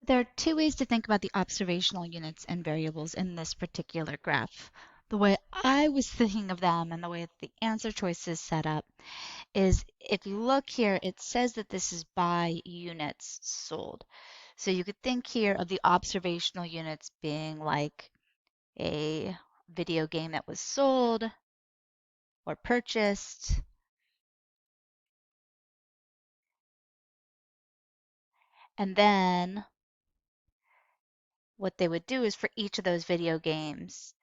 There are two ways to think about the observational units and variables in this particular graph. The way I was thinking of them and the way the answer choice is set up is if you look here, it says that this is by units sold. So you could think here of the observational units being like a video game that was sold or purchased. And then what they would do is for each of those video games,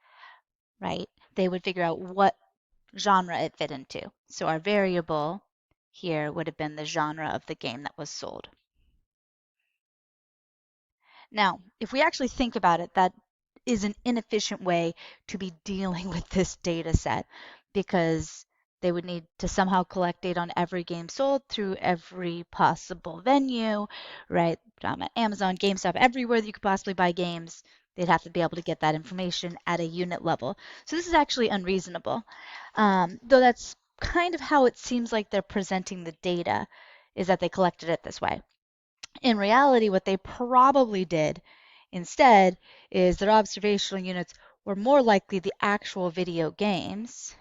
right, they would figure out what genre it fit into. So our variable here would have been the genre of the game that was sold. Now, if we actually think about it, that is an inefficient way to be dealing with this data set because they would need to somehow collect data on every game sold through every possible venue, right? Amazon, GameStop, everywhere that you could possibly buy games, they'd have to be able to get that information at a unit level. So this is actually unreasonable, though that's kind of how it seems like they're presenting the data, is that they collected it this way. In reality, what they probably did instead is their observational units were more likely the actual video games,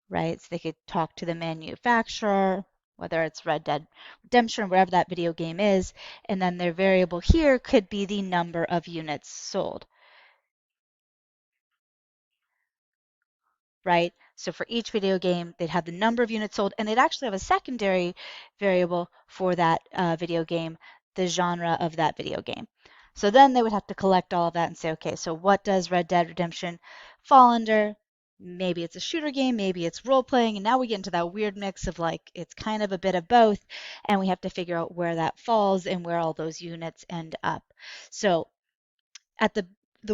right? So they could talk to the manufacturer, whether it's Red Dead Redemption or whatever that video game is, and then their variable here could be the number of units sold, right? So for each video game, they'd have the number of units sold, and they'd actually have a secondary variable for that video game, the genre of that video game. So then they would have to collect all of that and say, okay, so what does Red Dead Redemption fall under? Maybe it's a shooter game, maybe it's role playing, and now we get into that weird mix of like it's kind of a bit of both, and we have to figure out where that falls and where all those units end up. So at the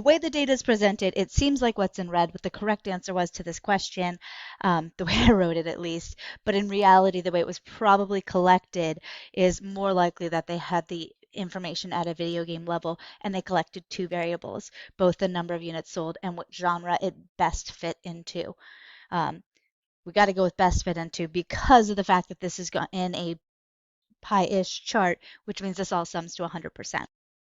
way the data is presented, it seems like what's in red, what the correct answer was to this question, the way I wrote it at least. But in reality, the way it was probably collected is more likely that they had the information at a video game level and they collected two variables, both the number of units sold and what genre it best fit into. Um, we got to go with best fit into because of the fact that this is in a pi-ish chart, which means this all sums to 100%.